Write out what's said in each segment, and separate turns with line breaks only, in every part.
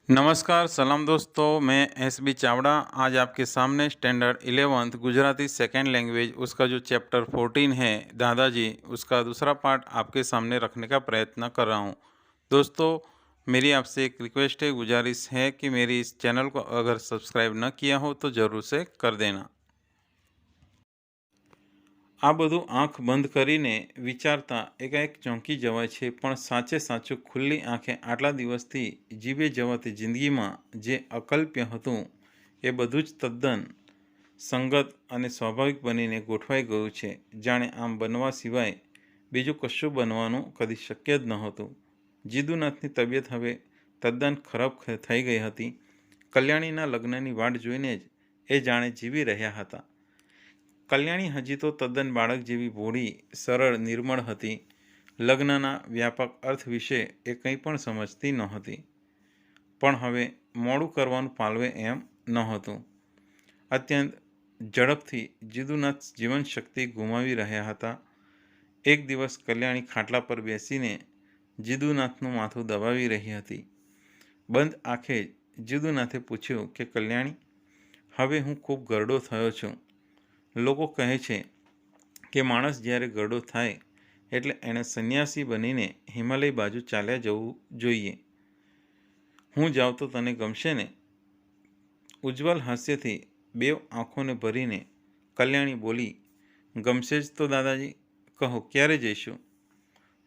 नमस्कार सलाम दोस्तों, मैं एस बी चावड़ा आज आपके सामने standard 11th Gujarati second language उसका जो चैप्टर 14 है दादाजी उसका दूसरा पार्ट आपके सामने रखने का प्रयत्न कर रहा हूँ। दोस्तों, मेरी आपसे एक रिक्वेस्ट है, गुजारिश है कि मेरी इस चैनल को अगर सब्सक्राइब न किया हो तो ज़रूर से कर देना। આ બધું આંખ બંધ કરીને વિચારતા એકાએક ચોંકી જવાય છે, પણ સાચે સાચું ખુલ્લી આંખે આટલા દિવસથી જીવે જવાતી જિંદગીમાં જે અકલ્પ્ય હતું એ બધું જ તદ્દન સંગત અને સ્વાભાવિક બનીને ગોઠવાઈ ગયું છે, જાણે આમ બનવા સિવાય બીજું કશું બનવાનું કદી શક્ય જ નહોતું. જીદુનાથની તબિયત હવે તદ્દન ખરાબ થઈ ગઈ હતી. કલ્યાણીના લગ્નની વાટ જોઈને જ એ જાણે જીવી રહ્યા હતા. કલ્યાણી હજી તો તદ્દન બાળક જેવી ભોળી, સરળ, નિર્મળ હતી. લગ્નના વ્યાપક અર્થ વિશે એ કંઈ પણ સમજતી નહોતી, પણ હવે મોડું કરવાનું પાલવે એમ નહોતું. અત્યંત ઝડપથી જીદુનાથ જીવનશક્તિ ગુમાવી રહ્યા હતા. એક દિવસ કલ્યાણી ખાટલા પર બેસીને જીદુનાથનું માથું દબાવી રહી હતી. બંધ આંખે જીદુનાથે પૂછ્યું કે કલ્યાણી, હવે હું ખૂબ ગરડો થયો છું. લોકો કહે છે કે માણસ જ્યારે ગરડો થાય એટલે એણે સંન્યાસી બનીને હિમાલય બાજુ ચાલ્યા જવું જોઈએ. હું જાઉં તો તને ગમશે ને? ઉજ્જવલ હાસ્યથી બેવ આંખોને ભરીને કલ્યાણી બોલી, ગમશે જ તો દાદાજી, કહો ક્યારે જઈશું?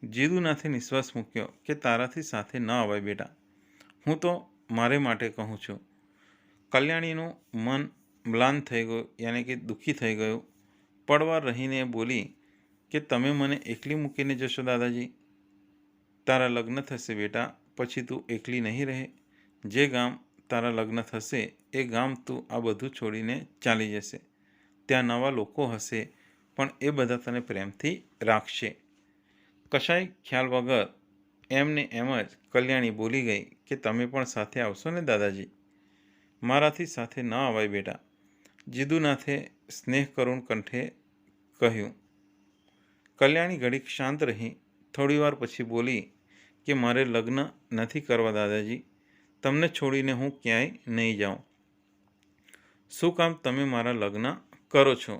જીદુનાથે નિશ્વાસ મૂક્યો કે તારાથી સાથે ન અવાય બેટા, હું તો મારે માટે કહું છું. કલ્યાણીનું મન મ્લાન થઈ ગયું, યાની કે દુઃખી થઈ ગયું. પડવાર રહીને બોલી કે તમે મને એકલી મૂકીને જશો દાદાજી? તારા લગ્ન થશે બેટા, પછી તું એકલી નહીં રહે. જે ગામ તારા લગ્ન થશે એ ગામ તું આ બધું છોડીને ચાલી જશે. ત્યાં નવા લોકો હશે, પણ એ બધા તને પ્રેમથી રાખશે. કશાય ખ્યાલ વગર એમને એમ જ કલ્યાણી બોલી ગઈ કે તમે પણ સાથે આવશો ને દાદાજી? મારાથી સાથે ન અવાય બેટા, જીદુનાથે સ્નેહકરુણ કંઠે કહ્યું. કલ્યાણી ઘડીક શાંત રહી. થોડીવાર પછી બોલી કે મારે લગ્ન નથી કરવા દાદાજી, તમને છોડીને હું ક્યાંય નહીં જાઉં. શું કામ તમે મારા લગ્ન કરો છો?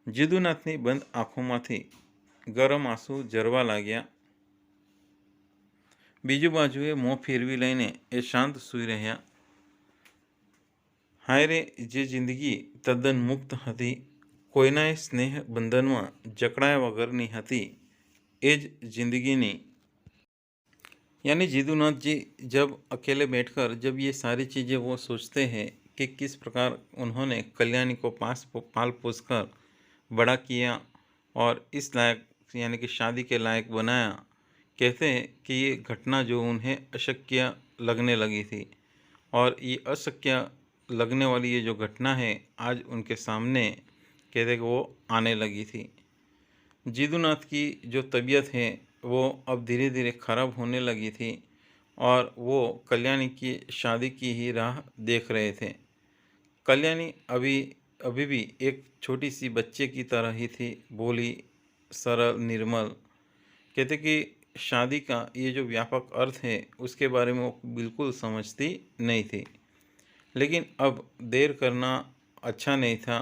જીદુનાથની બંધ આંખોમાંથી ગરમ આંસુ ઝરવા લાગ્યા. બીજી બાજુએ મોં ફેરવી લઈને એ શાંત સૂઈ રહ્યા. હાય રે, જે જિંદગી તદ્દન મુક્ત હતી, કોઈનાય સ્નેહ બંધનમાં જકડાયા વગરની હતી, એ જ जिंदगी यानी जीदुनाथ जी जब अकेले बैठकर जब ये सारी चीज़ें वो सोचते हैं कि किस प्रकार उन्होंने कल्याणी को पाल पोस कर बड़ा किया और इस लायक यानी कि शादी के लायक बनाया, कहते हैं कि ये घटना जो उन्हें अशक्य लगने लगी थी और ये अशक्य लगने वाली ये जो घटना है आज उनके सामने कहते कि वो आने लगी थी. जीदुनाथ की जो तबीयत है वो अब धीरे धीरे ख़राब होने लगी थी और वो कल्याणी की शादी की ही राह देख रहे थे. कल्याणी अभी भी एक छोटी सी बच्चे की तरह ही थी, भोली, सरल, निर्मल. कहते कि शादी का ये जो व्यापक अर्थ है उसके बारे में वो बिल्कुल समझती नहीं थी. लेकिन अब देर करना अच्छा नहीं था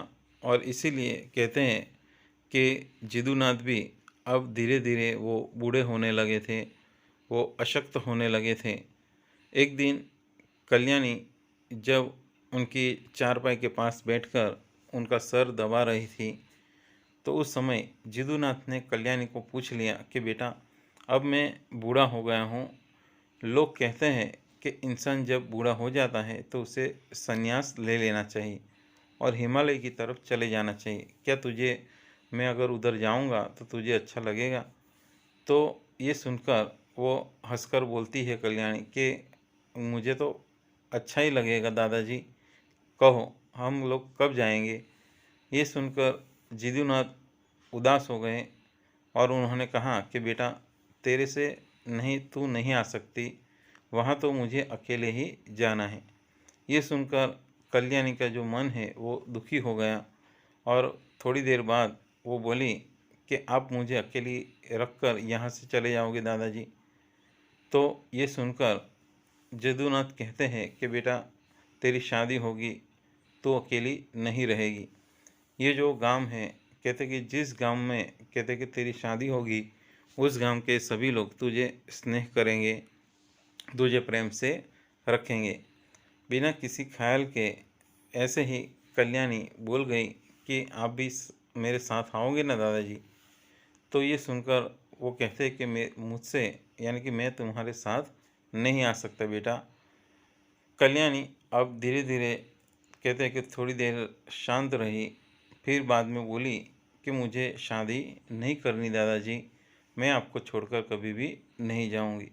और इसीलिए कहते हैं कि जिदुनाथ भी अब धीरे धीरे वो बूढ़े होने लगे थे, वो अशक्त होने लगे थे. एक दिन कल्याणी जब उनकी चारपाई के पास बैठकर उनका सर दबा रही थी, तो उस समय जिदुनाथ ने कल्याणी को पूछ लिया कि बेटा, अब मैं बूढ़ा हो गया हूँ. लोग कहते हैं कि इंसान जब बूढ़ा हो जाता है तो उसे संन्यास ले लेना चाहिए और हिमालय की तरफ चले जाना चाहिए. क्या तुझे, मैं अगर उधर जाऊंगा तो तुझे अच्छा लगेगा? तो ये सुनकर वो हंसकर बोलती है कल्याणी कि मुझे तो अच्छा ही लगेगा दादाजी, कहो हम लोग कब जाएंगे? ये सुनकर जिदुनाथ उदास हो गए और उन्होंने कहा कि बेटा, तेरे से नहीं, तू नहीं आ सकती, वहाँ तो मुझे अकेले ही जाना है. ये सुनकर कल्याणी का जो मन है वो दुखी हो गया और थोड़ी देर बाद वो बोली कि आप मुझे अकेली रख कर यहाँ से चले जाओगे दादाजी? तो ये सुनकर जदुनाथ कहते हैं कि बेटा तेरी शादी होगी तो अकेली नहीं रहेगी। ये जो गांव है, कहते कि जिस गांव में कहते कि तेरी शादी होगी उस गांव के सभी लोग तुझे स्नेह करेंगे, तुझे प्रेम से रखेंगे। बिना किसी ख्याल के ऐसे ही कल्याणी बोल गई कि आप भी मेरे साथ आओगे ना दादाजी। तो ये सुनकर वो कहते कि मैं मुझसे यानी कि मैं तुम्हारे साथ नहीं आ सकता बेटा। कल्याणी अब धीरे धीरे कहते हैं कि थोड़ी देर शांत रही, फिर बाद में बोली कि मुझे शादी नहीं करनी दादाजी, मैं आपको छोड़कर कभी भी नहीं जाऊंगी।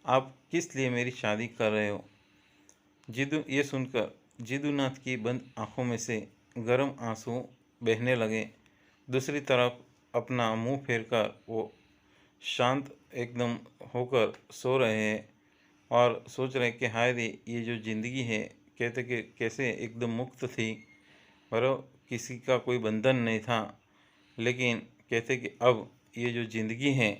आप किस लिए मेरी शादी कर रहे हो? ये सुनकर जिदुनाथ की बंद आंखों में से गर्म आंसू बहने लगे। दूसरी तरफ अपना मुंह फेरकर वो शांत एकदम होकर सो रहे हैं और सोच रहे कि हाय रे, ये जो ज़िंदगी है कहते कि कैसे एकदम मुक्त थी और किसी का कोई बंधन नहीं था। लेकिन कहते कि अब ये जो ज़िंदगी है,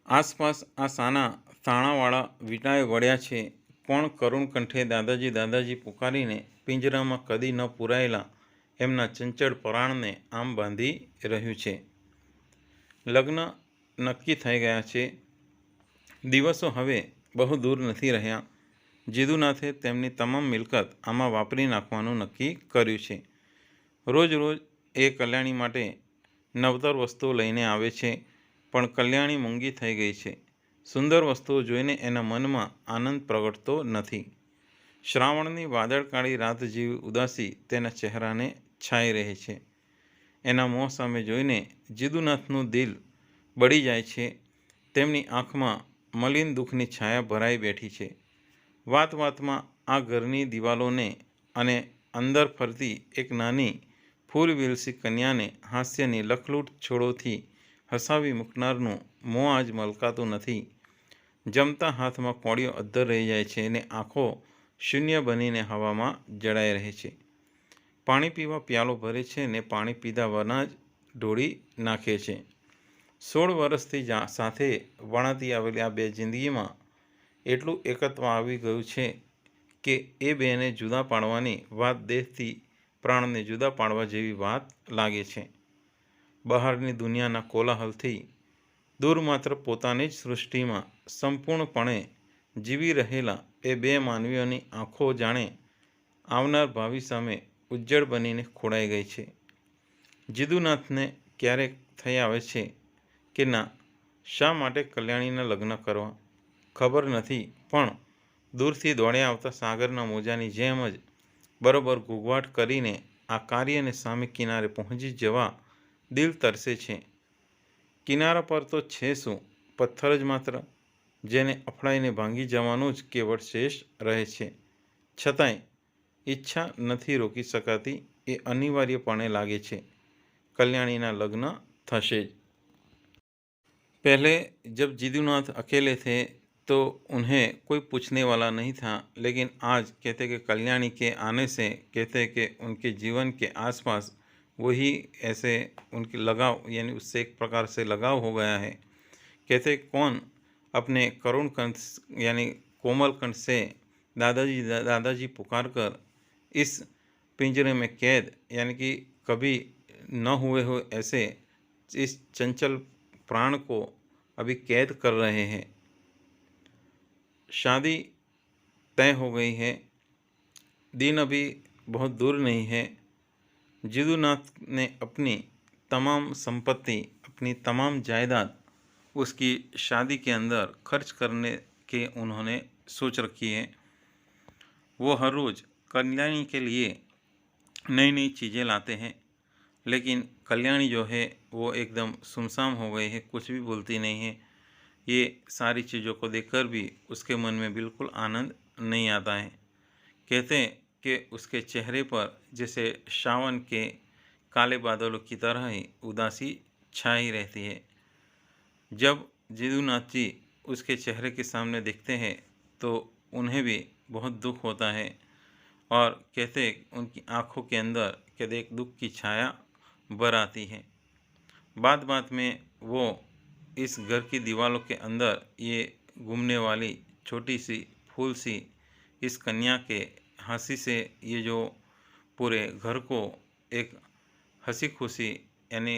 आसपास आ साना તાણાવાળા વીંટાએ વળ્યા છે, કોણ કરુણ કંઠે દાદાજી દાદાજી પુકારીને પિંજરામાં કદી ન પૂરાયેલા એમના ચંચળ પરાણને આમ બાંધી રહ્યું છે। લગ્ન નક્કી થઈ ગયા છે, દિવસો હવે બહુ દૂર નથી રહ્યા। જીદુનાથે તેમની તમામ મિલકત આમાં વાપરી નાખવાનું નક્કી કર્યું છે। રોજ રોજ એ કલ્યાણી માટે નવતર વસ્તુઓ લઈને આવે છે, પણ કલ્યાણી મૂંગી થઈ ગઈ છે। સુંદર વસ્તુઓ જોઈને એના મનમાં આનંદ પ્રગટતો નથી। શ્રાવણની વાદળકાળી રાત જેવી ઉદાસી તેના ચહેરાને છાઈ રહે છે। એના મોં સામે જોઈને જીદુનાથનું દિલ બળી જાય છે। તેમની આંખમાં મલિન દુઃખની છાયા ભરાઈ બેઠી છે। વાત વાતમાં આ ઘરની દિવાલોને અને અંદર ફરતી એક નાની ફૂલ વિલસી કન્યાને હાસ્યની લખલૂટ છોડોથી હસાવી મૂકનારનું મોં આજ મલકાતું નથી। જમતા હાથમાં કોળીઓ અદ્ધર રહી જાય છે અને આંખો શૂન્ય બનીને હવામાં જડાઈ રહે છે। પાણી પીવા પ્યાલો ભરે છે ને પાણી પીધા વના જ ઢોળી નાખે છે। 16 વર્ષથી સાથે વણાતી આવેલી આ બે જિંદગીમાં એટલું એકત્વ આવી ગયું છે કે એ બેને જુદા પાડવાની વાત દેહથી પ્રાણને જુદા પાડવા જેવી વાત લાગે છે। બહારની દુનિયાના કોલાહલથી દૂર માત્ર પોતાની જ સૃષ્ટિમાં સંપૂર્ણપણે જીવી રહેલા એ બે માનવીઓની આંખો જાણે આવનાર ભાવિ સામે ઉજ્જડ બનીને ખોડાઈ ગઈ છે। જીદુનાથને ક્યારેક થઈ આવે છે કે ના, શા માટે કલ્યાણીના લગ્ન કરવા ખબર નથી, પણ દૂરથી દોડ્યા આવતા સાગરના મોજાની જેમ જ બરોબર ઘૂઘવાટ કરીને આ કાર્યને સામે કિનારે પહોંચી જવા દિલ તરસે છે। કિનારા પર તો છે શું, પથ્થર જ માત્ર, જેને અફડાઈને ભાંગી જવાનું જ કેવળ શેષ રહે છે। છતાંય ઈચ્છા નથી રોકી શકાતી, એ અનિવાર્યપણે લાગે છે कल्याणी लग्न थशे। पहले जब जिदुनाथ अकेले थे तो उन्हें कोई पूछने वाला नहीं था, लेकिन आज कहते कि कल्याणी के आने से कहते कि उनके जीवन के आसपास वही ऐसे उनकी लगाव यानी उससे एक प्रकार से लगाव हो गया है। कहते कौन अपने करुण कंठ यानी कोमल कंठ से दादाजी दादाजी पुकार कर इस पिंजरे में कैद यानी कि कभी न हुए हो ऐसे इस चंचल प्राण को अभी कैद कर रहे हैं। शादी तय हो गई है, दिन अभी बहुत दूर नहीं है। जिदुनाथ ने अपनी तमाम संपत्ति, अपनी तमाम जायदाद उसकी शादी के अंदर खर्च करने के उन्होंने सोच रखी है। वो हर रोज़ कल्याणी के लिए नई नई चीज़ें लाते हैं, लेकिन कल्याणी जो है वो एकदम सुमसाम हो गई है, कुछ भी बोलती नहीं है। ये सारी चीज़ों को देखकर भी उसके मन में बिल्कुल आनंद नहीं आता है। कहते हैं कि उसके चेहरे पर जैसे सावन के काले बादलों की तरह ही उदासी छाई रहती है। जब जिदुनाथ जी उसके चेहरे के सामने दिखते हैं तो उन्हें भी बहुत दुख होता है और कहते उनकी आंखों के अंदर कहते एक दुख की छाया बर आती है। बात बात में वो इस घर की दीवारों के अंदर ये घूमने वाली छोटी सी फूल सी इस कन्या के हंसी से ये जो पूरे घर को एक हंसी खुशी यानी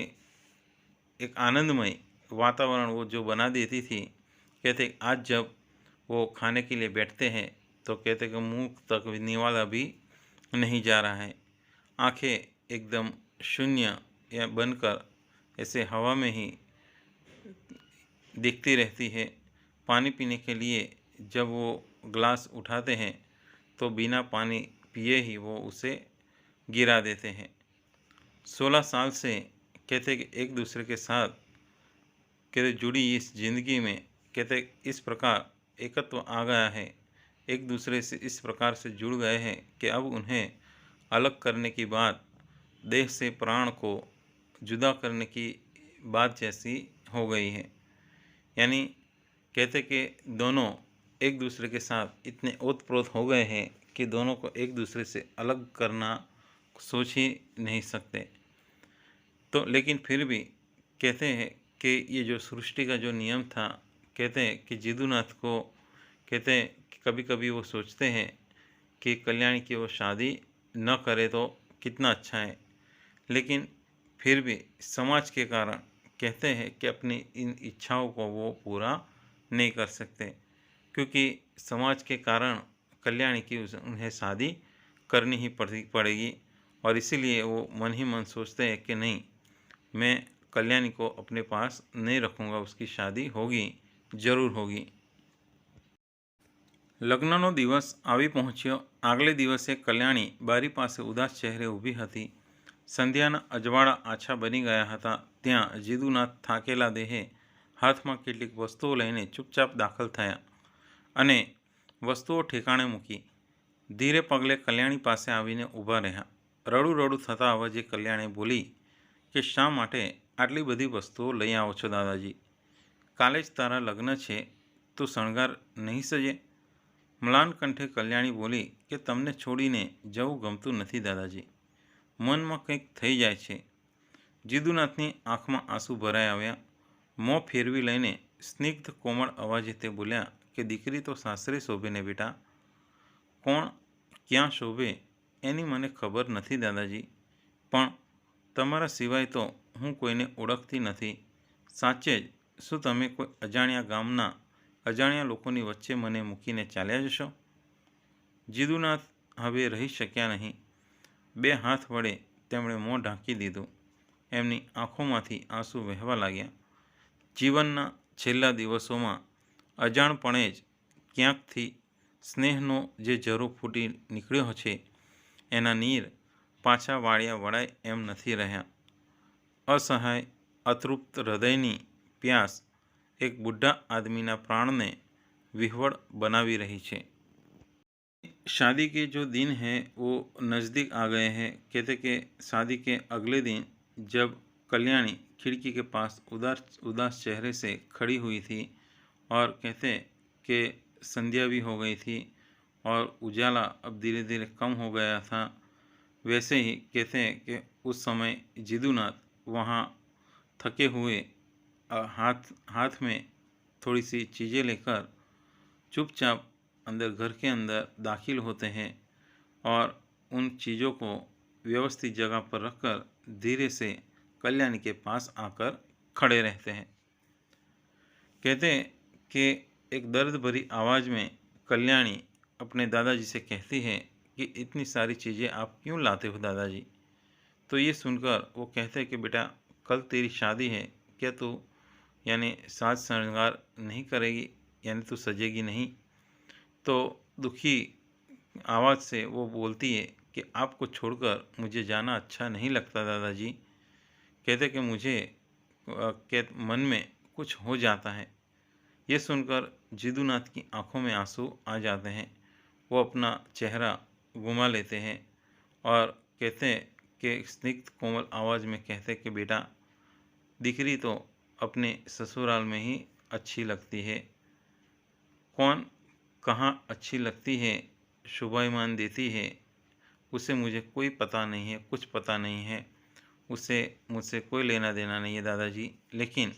एक आनंदमय वातावरण वो जो बना देती थी। कहते आज जब वो खाने के लिए बैठते हैं तो कहते कि मुंह तक निवाला भी नहीं जा रहा है। आंखें एकदम शून्य या बनकर ऐसे हवा में ही दिखती रहती है। पानी पीने के लिए जब वो ग्लास उठाते हैं तो बिना पानी पिए ही वो उसे गिरा देते हैं। 16 साल से कहते कि एक दूसरे के साथ कहते जुड़ी इस ज़िंदगी में कहते इस प्रकार एकत्व आ गया है, एक दूसरे से इस प्रकार से जुड़ गए हैं कि अब उन्हें अलग करने की बात देह से प्राण को जुदा करने की बात जैसी हो गई है। यानी कहते कि दोनों एक दूसरे के साथ इतने ओतप्रोत हो गए हैं कि दोनों को एक दूसरे से अलग करना सोच ही नहीं सकते। तो लेकिन फिर भी कहते हैं कि ये जो सृष्टि का जो नियम था, कहते हैं कि जिदुनाथ को कहते हैं कि कभी कभी वो सोचते हैं कि कल्याणी की वो शादी न करे तो कितना अच्छा है, लेकिन फिर भी समाज के कारण कहते हैं कि अपनी इन इच्छाओं को वो पूरा नहीं कर सकते, क्योंकि समाज के कारण कल्याणी की उन्हें शादी करनी ही पड़ेगी। और इसीलिए वो मन ही मन सोचते हैं कि नहीं, मैं कल्याणी को अपने पास नहीं रखूँगा, उसकी शादी होगी, જરૂર होगी। લગ્નનો દિવસ આવી પહોંચ્યો। આગલે દિવસે કલ્યાણી બારી પાસે ઉદાસ ચહેરે ઊભી હતી। સંધ્યાના અજવાળા આછા બની ગયા હતા। ત્યાં જીદુનાથ થાકેલા દેહે હાથમાં કેટલીક વસ્તુઓ લઈને ચૂપચાપ દાખલ થયા અને વસ્તુઓ ઠેકાણે મૂકી ધીરે પગલે કલ્યાણી પાસે આવીને ઊભા રહ્યા। રડું રડું થતા અવાજે કલ્યાણી બોલી કે શા માટે આટલી બધી વસ્તુઓ લઈ આવો છો દાદાજી? કાલે જ તારા લગ્ન છે, તો શણગાર નહીં સજે? મ્લાન કંઠે કલ્યાણી બોલી કે તમને છોડીને જવું ગમતું નથી દાદાજી, મનમાં કંઈક થઈ જાય છે। જીદુનાથની આંખમાં આંસુ ભરાઈ આવ્યા। મોં ફેરવી લઈને સ્નિગ્ધ કોમળ અવાજે તે બોલ્યા કે દીકરી તો સાસરે શોભે ને બેટા, કોણ ક્યાં શોભે એની મને ખબર નથી દાદાજી, પણ તમારા સિવાય તો હું કોઈને ઓળખતી નથી। સાચે જ શું તમે કોઈ અજાણ્યા ગામના અજાણ્યા લોકોની વચ્ચે મને મૂકીને ચાલ્યા જશો? જીદુનાથ હવે રહી શક્યા નહીં। બે હાથ વડે તેમણે મોં ઢાંકી દીધું। એમની આંખોમાંથી આંસુ વહેવા लाग्યા। જીવનના છેલ્લા દિવસોમાં અજાણપણે જ ક્યાંકથી સ્નેહનો જે ઝરો ફૂટી નીકળ્યો છે, એના નીર પાછા વાળ્યા વળાય એમ નથી રહ્યા। असहाय अतृप्त हृदयनी प्यास एक बुढ़ा आदमीना प्राणने विह्वल बनावी रही है। शादी के जो दिन हैं वो नज़दीक आ गए हैं। कहते कि शादी के अगले दिन जब कल्याणी खिड़की के पास उदास चेहरे से खड़ी हुई थी और कहते कि संध्या भी हो गई थी और उजाला अब धीरे धीरे कम हो गया था, वैसे ही कहते हैं कि उस समय जिदुनाथ वहाँ थके हुए हाथ में थोड़ी सी चीज़ें लेकर चुपचाप अंदर घर के अंदर दाखिल होते हैं और उन चीज़ों को व्यवस्थित जगह पर रखकर धीरे से कल्याणी के पास आकर खड़े रहते हैं। कहते हैं कि एक दर्द भरी आवाज़ में कल्याणी अपने दादाजी से कहती है कि इतनी सारी चीज़ें आप क्यों लाते हो दादाजी? तो ये सुनकर वो कहते हैं कि बेटा कल तेरी शादी है, क्या तू यानी साज श्रृंगार नहीं करेगी, यानी तू सजेगी नहीं? तो दुखी आवाज़ से वो बोलती है कि आपको छोड़कर मुझे जाना अच्छा नहीं लगता दादाजी। कहते कि मुझे के मन में कुछ हो जाता है। ये सुनकर जिदुनाथ की आंखों में आंसू आ जाते हैं। वो अपना चेहरा घुमा लेते हैं और कहते हैं कि स्निग्ध कोमल आवाज़ में कहते कि बेटा दिकरी तो अपने ससुराल में ही अच्छी लगती है, कौन कहाँ अच्छी लगती है शुभाईमान देती है उसे मुझे कोई पता नहीं है, कुछ पता नहीं है, उसे मुझसे कोई लेना देना नहीं है दादाजी। लेकिन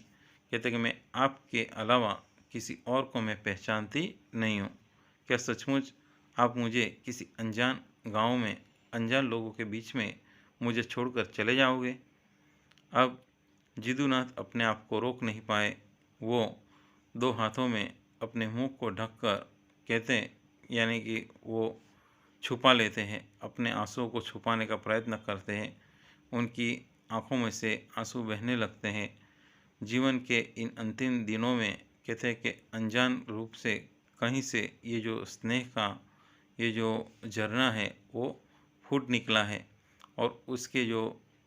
कहते कि मैं आपके अलावा किसी और को मैं पहचानती नहीं हूँ। क्या सचमुच आप मुझे किसी अनजान गांव में अनजान लोगों के बीच में मुझे छोड़कर चले जाओगे? अब जिदुनाथ अपने आप को रोक नहीं पाए। वो दो हाथों में अपने मुंह को ढककर कहते यानी कि वो छुपा लेते हैं, अपने आंसुओं को छुपाने का प्रयत्न करते हैं। उनकी आंखों में से आंसू बहने लगते हैं। जीवन के इन अंतिम दिनों में कहते हैं कि अनजान रूप से कहीं से ये जो स्नेह का ये जो झरना है वो फूट निकला है, और उसके जो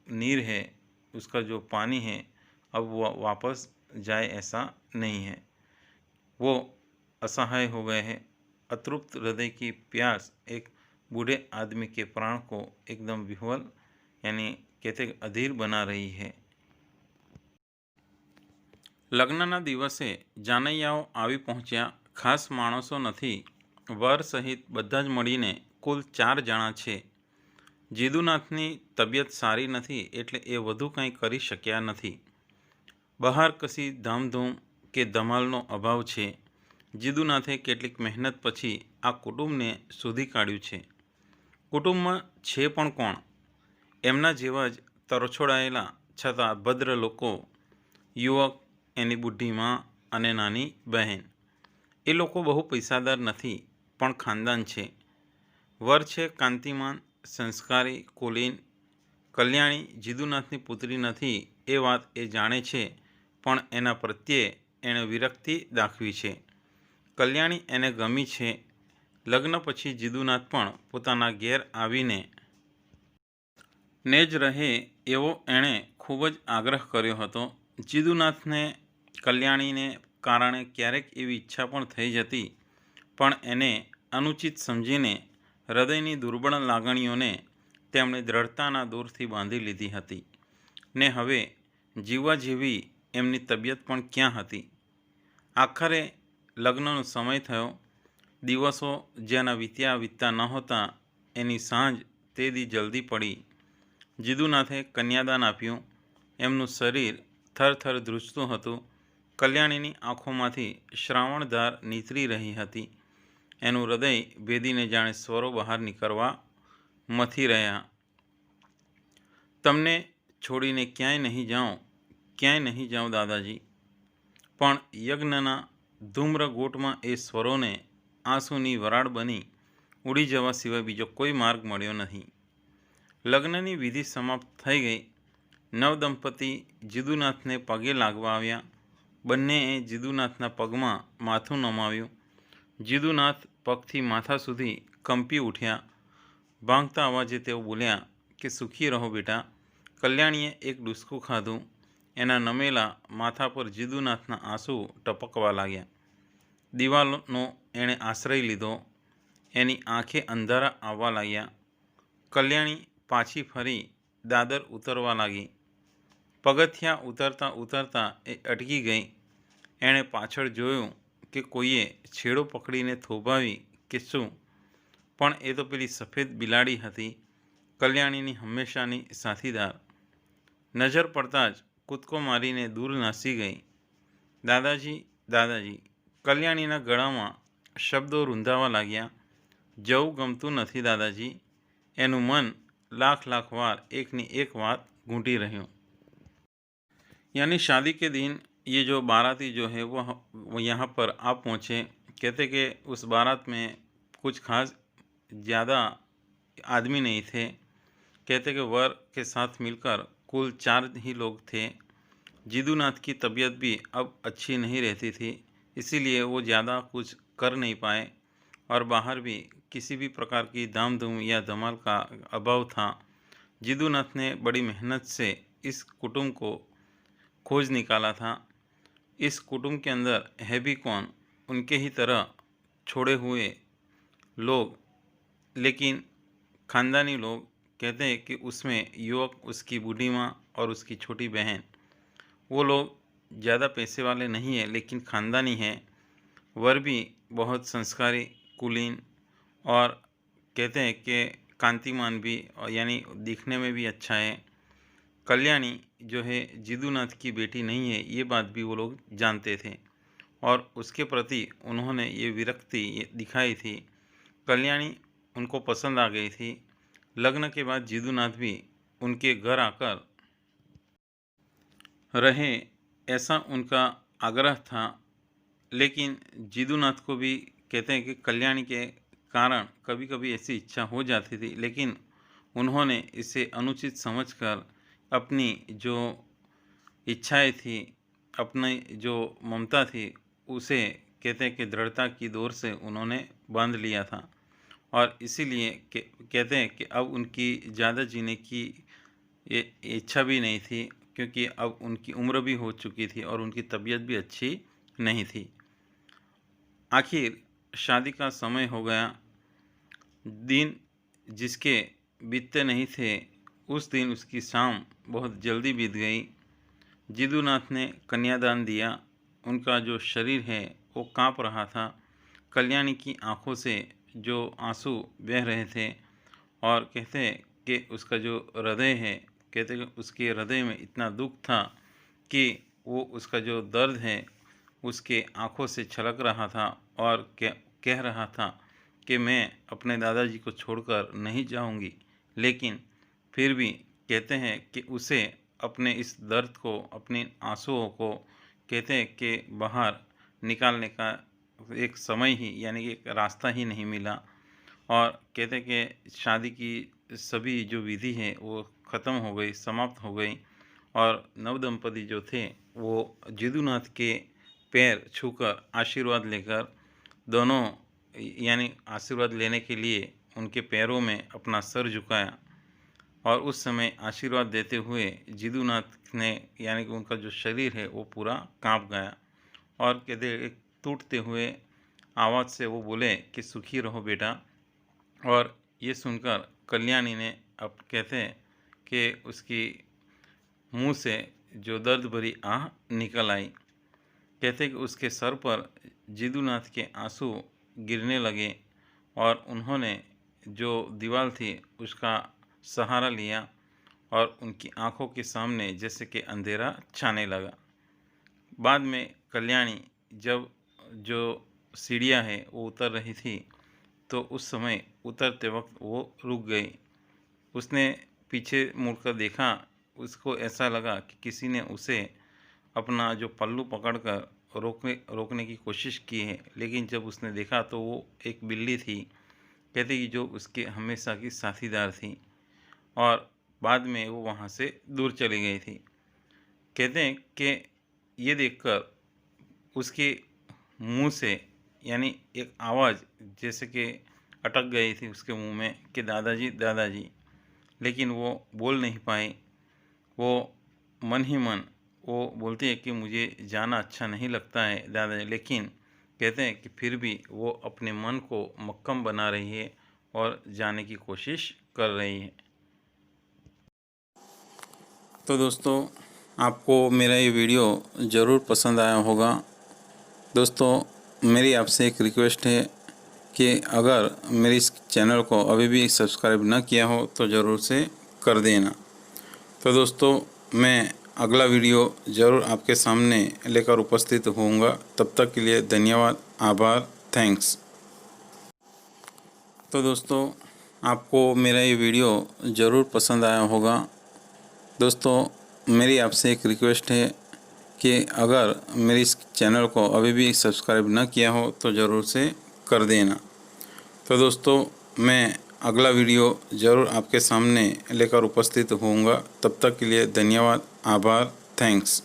नीर है, उसका जो पानी है, अब वो वापस जाए ऐसा नहीं है। वो असहाय हो गए हैं। अतृप्त हृदय की प्यास एक बूढ़े आदमी के प्राण को एकदम विह्वल यानी कहते अधीर बना रही है। લગ્નના દિવસે જાનૈયાઓ આવી પહોંચ્યા. ખાસ માણસો નથી. વર સહિત બધા જ મળીને કુલ 4 જણા છે. જીદુનાથની તબિયત સારી નથી એટલે એ વધુ કંઈ કરી શક્યા નથી. બહાર કશી ધામધૂમ કે ધમાલનો અભાવ છે. જીદુનાથે કેટલીક મહેનત પછી આ કુટુંબને શોધી કાઢ્યું છે. કુટુંબમાં છે પણ કોણ? એમના જેવા જ તરછોડાયેલા છતાં ભદ્ર લોકો, યુવક, એની બુઢી માં અને નાની બહેન. એ લોકો બહુ પૈસાદાર નથી પણ ખાનદાન છે. વર છે કાંતિમાન, સંસ્કારી, કુલીન. કલ્યાણી જીદુનાથની પુત્રી નથી એ વાત એ જાણે છે, પણ એના પ્રત્યે એણે વિરક્તિ દાખવી છે. કલ્યાણી એને ગમી છે. લગ્ન પછી જીદુનાથ પણ પોતાના ઘેર આવીને ને જ રહે એવો એણે ખૂબ જ આગ્રહ કર્યો હતો. જીદુનાથને કલ્યાણીને કારણે ક્યારેક એવી ઈચ્છા પણ થઈ જતી, પણ એને અનુચિત સમજીને હૃદયની દુર્બળ લાગણીઓને તેમણે દ્રઢતાના દોરથી બાંધી લીધી હતી. ને હવે જીવવા જેવી એમની તબિયત પણ ક્યાં હતી? આખરે લગ્નનો સમય થયો. દિવસો જેના વીતતા નહોતા એની સાંજ તે દી જલ્દી પડી. જીદુનાથે કન્યાદાન આપ્યું. એમનું શરીર થરથર ધ્રુજતું હતું. કલ્યાણીની આંખોમાંથી શ્રાવણધાર નીતરી રહી હતી. એનું હૃદય ભેદીને જાણે સ્વરો બહાર નીકળવા મથી રહ્યા. તમને છોડીને ક્યાંય નહીં જાઉં, ક્યાંય નહીં જાઉં દાદાજી. પણ યજ્ઞના ધૂમ્રગોટમાં એ સ્વરોને આંસુની વરાળ બની ઉડી જવા સિવાય બીજો કોઈ માર્ગ મળ્યો નહીં. લગ્નની વિધિ સમાપ્ત થઈ ગઈ. નવદંપતી જીદુનાથને પગે લાગવા આવ્યા. બંનેએ જીદુનાથના પગમાં માથું નમાવ્યું. જીદુનાથ પગથી માથા સુધી કંપી ઉઠ્યા. ભાંગતા અવાજે તેઓ બોલ્યા કે સુખી રહો બેટા. કલ્યાણીએ એક ડૂસકું ખાધું. એના નમેલા માથા પર જીદુનાથના આંસુ ટપકવા લાગ્યા. દિવાલનો એણે આશ્રય લીધો. એની આંખે અંધારા આવવા લાગ્યા. કલ્યાણી પાછી ફરી દાદર ઉતરવા લાગી. પગથિયાં ઉતરતા ઉતરતા એ અટકી ગઈ. એણે પાછળ જોયું કે કોઈએ છેડો પકડીને થોભાવી કે શું, પણ એ તો પેલી સફેદ બિલાડી હતી, કલ્યાણીની હંમેશાની સાથીદાર. નજર પડતા જ કૂદકો મારીને દૂર નાસી ગઈ. દાદાજી, દાદાજી. કલ્યાણીના ગળામાં શબ્દો રૂંધાવા લાગ્યા. જવું ગમતું નથી દાદાજી. એનું મન लाख लाख बार एक ની एक बात गूंटी રહ્યું. यानी शादी के दिन ये जो बाराती जो है वो यहाँ पर आ पहुँचे. कहते कि उस बारात में कुछ खास ज़्यादा आदमी नहीं थे. कहते कि वर के साथ मिलकर कुल 4 ही लोग थे. जीदुनाथ की तबीयत भी अब अच्छी नहीं रहती थी, इसीलिए वो ज़्यादा कुछ कर नहीं पाए, और बाहर भी किसी भी प्रकार की धाम-धूम या धमाल का अभाव था. जीदुनाथ ने बड़ी मेहनत से इस कुटुंब को खोज निकाला था. इस कुटुंब के अंदर है भी कौन? उनके ही तरह छोड़े हुए लोग, लेकिन खानदानी लोग. कहते हैं कि उसमें युवक, उसकी बूढ़ी माँ और उसकी छोटी बहन, वो लोग ज़्यादा पैसे वाले नहीं हैं लेकिन ख़ानदानी हैं. वर भी बहुत संस्कारी, कुलीन और कहते हैं कि कांतिमान भी, यानी दिखने में भी अच्छा है. कल्याणी जो है जीदुनाथ की बेटी नहीं है, ये बात भी वो लोग जानते थे. और उसके प्रति उन्होंने ये विरक्ति दिखाई थी। कल्याणी उनको पसंद आ गई थी। लग्न के बाद जीदूनाथ भी उनके घर आकर रहे, ऐसा उनका आग्रह था। लेकिन जीदूनाथ को भी कहते हैं कि कल्याणी के कारण कभी कभी ऐसी इच्छा हो जाती थी, लेकिन उन्होंने इसे अनुचित समझकर अपनी जो इच्छाएं थी, अपनी जो ममता थी, उसे कहते हैं कि दृढ़ता की डोर से उन्होंने बांध लिया था। और इसीलिए कहते हैं कि अब उनकी ज़्यादा जीने की ये इच्छा भी नहीं थी, क्योंकि अब उनकी उम्र भी हो चुकी थी और उनकी तबीयत भी अच्छी नहीं थी। आखिर शादी का समय हो गया। दिन जिसके बीतते नहीं थे, उस दिन उसकी शाम बहुत जल्दी बीत गई। जीदूनाथ ने कन्यादान दिया। उनका जो शरीर है वो काँप रहा था। कल्याणी की आंखों से जो आंसू बह रहे थे, और कहते हैं कि उसका जो हृदय है, कहते हैं कि उसके हृदय में इतना दुख था कि वो उसका जो दर्द है उसके आंखों से छलक रहा था और कह रहा था कि मैं अपने दादाजी को छोड़कर नहीं जाऊंगी। लेकिन फिर भी कहते हैं कि उसे अपने इस दर्द को, अपने आंसुओं को कहते हैं कि बाहर निकालने का एक समय ही, यानी कि एक रास्ता ही नहीं मिला। और कहते हैं कि शादी की सभी जो विधि है वो ख़त्म हो गई, समाप्त हो गई। और नवदंपति जो थे वो जीदूनाथ के पैर छूकर आशीर्वाद लेकर, दोनों यानी आशीर्वाद लेने के लिए उनके पैरों में अपना सर झुकाया। और उस समय आशीर्वाद देते हुए जीदूनाथ ने, यानी कि उनका जो शरीर है वो पूरा कांप गया। और कहते एक टूटते हुए आवाज़ से वो बोले कि सुखी रहो बेटा। और ये सुनकर कल्याणी ने, अब कहते हैं कि उसकी मुंह से जो दर्द भरी आह निकल आई। कहते कि उसके सर पर जीदूनाथ के आंसू गिरने लगे और उन्होंने जो दीवार थी उसका सहारा लिया और उनकी आंखों के सामने जैसे कि अंधेरा छाने लगा। बाद में कल्याणी जब जो सीढ़ियाँ हैं वो उतर रही थी, तो उस समय उतरते वक्त वो रुक गई। उसने पीछे मुड़कर देखा। उसको ऐसा लगा कि किसी ने उसे अपना जो पल्लू पकड़कर रोकने की कोशिश की है, लेकिन जब उसने देखा तो वो एक बिल्ली थी, कहते कि जो उसके हमेशा की साथीदार थी। और बाद में वो वहाँ से दूर चली गई थी। कहते हैं कि ये देखकर उसके मुंह से, यानी एक आवाज़ जैसे कि अटक गई थी उसके मुंह में कि दादाजी दादाजी, लेकिन वो बोल नहीं पाई। वो मन ही मन वो बोलती है कि मुझे जाना अच्छा नहीं लगता है दादाजी, लेकिन कहते हैं कि फिर भी वो अपने मन को मक्कम बना रही है और जाने की कोशिश कर रही है। तो दोस्तों, आपको मेरा ये वीडियो ज़रूर पसंद आया होगा। दोस्तों, मेरी आपसे एक रिक्वेस्ट है कि अगर मेरे इस चैनल को अभी भी सब्सक्राइब न किया हो तो ज़रूर से कर देना। तो दोस्तों, मैं अगला वीडियो ज़रूर आपके सामने लेकर उपस्थित होऊंगा। तब तक के लिए धन्यवाद, आभार, थैंक्स। तो दोस्तों, आपको मेरा ये वीडियो ज़रूर पसंद आया होगा। दोस्तों, मेरी आपसे एक रिक्वेस्ट है कि अगर मेरे इस चैनल को अभी भी सब्सक्राइब न किया हो तो ज़रूर से कर देना। तो दोस्तों, मैं अगला वीडियो ज़रूर आपके सामने लेकर उपस्थित होऊंगा। तब तक के लिए धन्यवाद, आभार, थैंक्स।